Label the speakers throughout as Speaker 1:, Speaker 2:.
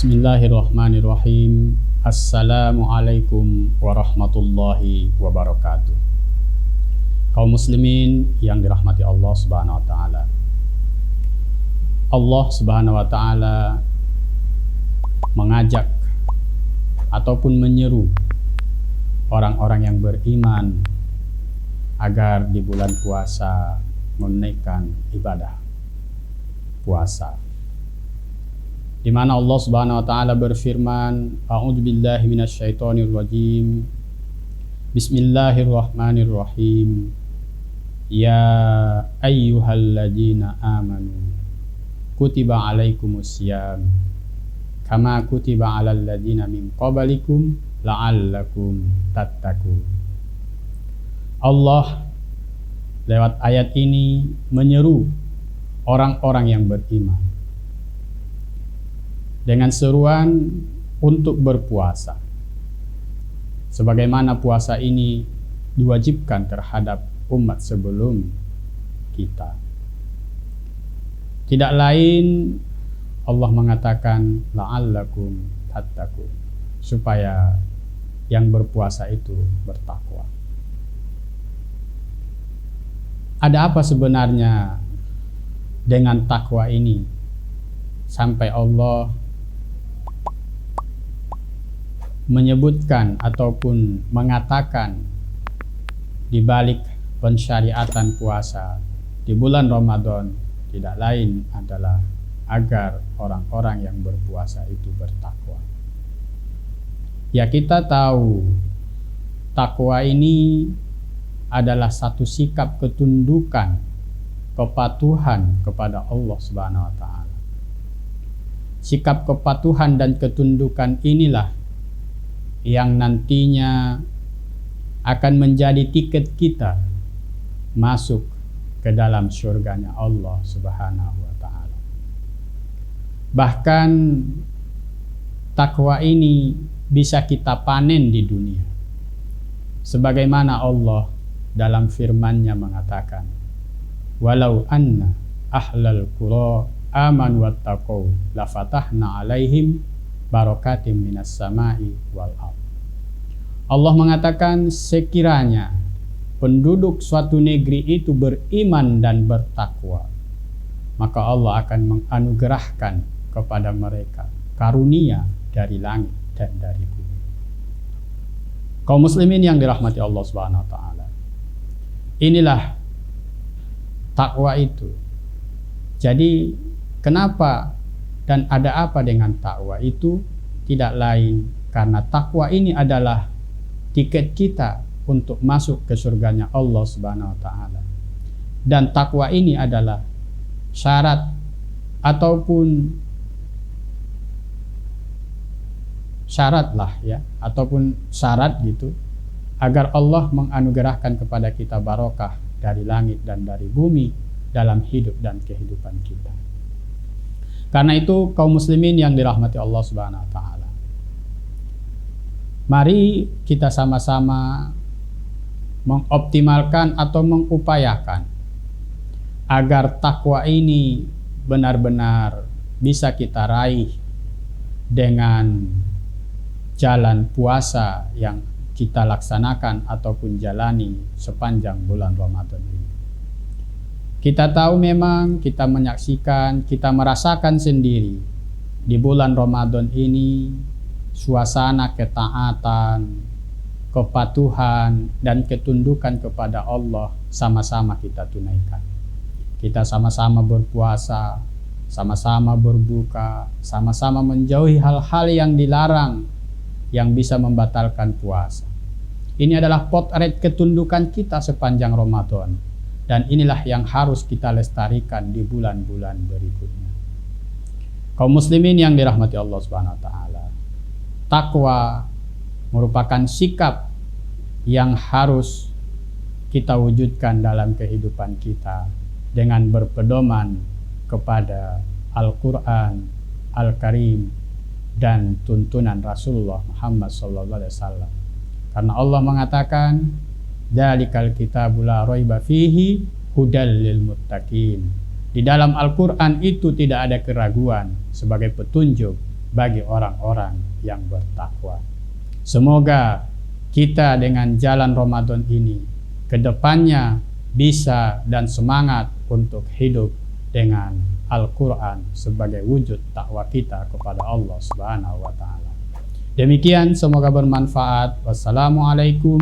Speaker 1: Bismillahirrahmanirrahim. Assalamualaikum warahmatullahi wabarakatuh. Kaum muslimin yang dirahmati Allah Subhanahu wa taala. Allah Subhanahu wa taala mengajak ataupun menyeru orang-orang yang beriman agar di bulan puasa menunaikan ibadah puasa. Di mana Allah Subhanahu wa taala berfirman, A'udzubillahi minasyaitonirrajim. Bismillahirrahmanirrahim. Ya ayyuhalladzina amanu kutiba alaikumusiyam kama kutiba alal ladzina min qablikum la'allakum tattaqun. Allah lewat ayat ini menyeru orang-orang yang beriman dengan seruan untuk berpuasa, sebagaimana puasa ini diwajibkan terhadap umat sebelum kita. Tidak lain Allah mengatakan la'allakum tattaqun, supaya yang berpuasa itu bertakwa. Ada apa sebenarnya dengan takwa ini sampai Allah menyebutkan ataupun mengatakan di balik pensyariatan puasa di bulan Ramadan tidak lain adalah agar orang-orang yang berpuasa itu bertakwa. Ya, kita tahu takwa ini adalah satu sikap ketundukan, kepatuhan kepada Allah Subhanahu wa taala. Sikap kepatuhan dan ketundukan inilah yang nantinya akan menjadi tiket kita masuk ke dalam surganya Allah Subhanahu wa taala. Bahkan takwa ini bisa kita panen di dunia. Sebagaimana Allah dalam firman-Nya mengatakan, walau anna ahlal qura amanu wattaqau lafatahna alaihim barakatim minas samai wal ardh. Allah mengatakan, sekiranya penduduk suatu negeri itu beriman dan bertakwa, maka Allah akan menganugerahkan kepada mereka karunia dari langit dan dari bumi. Kaum muslimin yang dirahmati Allah Subhanahu wa taala, inilah takwa itu. Jadi kenapa dan ada apa dengan takwa itu? Tidak lain karena takwa ini adalah tiket kita untuk masuk ke surganya Allah Subhanahu wa taala. Dan takwa ini adalah syarat ataupun syarat gitu agar Allah menganugerahkan kepada kita barokah dari langit dan dari bumi dalam hidup dan kehidupan kita. Karena itu kaum muslimin yang dirahmati Allah Subhanahu wa taala, mari kita sama-sama mengoptimalkan atau mengupayakan agar takwa ini benar-benar bisa kita raih dengan jalan puasa yang kita laksanakan ataupun jalani sepanjang bulan Ramadan ini. Kita tahu memang kita menyaksikan, kita merasakan sendiri di bulan Ramadan ini suasana ketaatan, kepatuhan, dan ketundukan kepada Allah sama-sama kita tunaikan. Kita sama-sama berpuasa, sama-sama berbuka, sama-sama menjauhi hal-hal yang dilarang yang bisa membatalkan puasa. Ini adalah potret ketundukan kita sepanjang Ramadan, dan inilah yang harus kita lestarikan di bulan-bulan berikutnya. Kaum muslimin yang dirahmati Allah Subhanahu wa taala, takwa merupakan sikap yang harus kita wujudkan dalam kehidupan kita dengan berpedoman kepada Al-Quran Al-Karim dan tuntunan Rasulullah Muhammad SAW. Karena Allah mengatakan, dzalikal kitabu la raiba fihi hudal lil muttaqin. Di dalam Al-Quran itu tidak ada keraguan sebagai petunjuk bagi orang-orang yang bertakwa. Semoga kita dengan jalan Ramadan ini kedepannya bisa dan semangat untuk hidup dengan Al-Quran sebagai wujud takwa kita kepada Allah Subhanahu wa Ta'ala. Demikian, semoga bermanfaat. Wassalamualaikum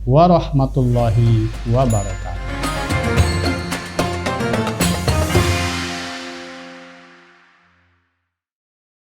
Speaker 1: warahmatullahi wabarakatuh.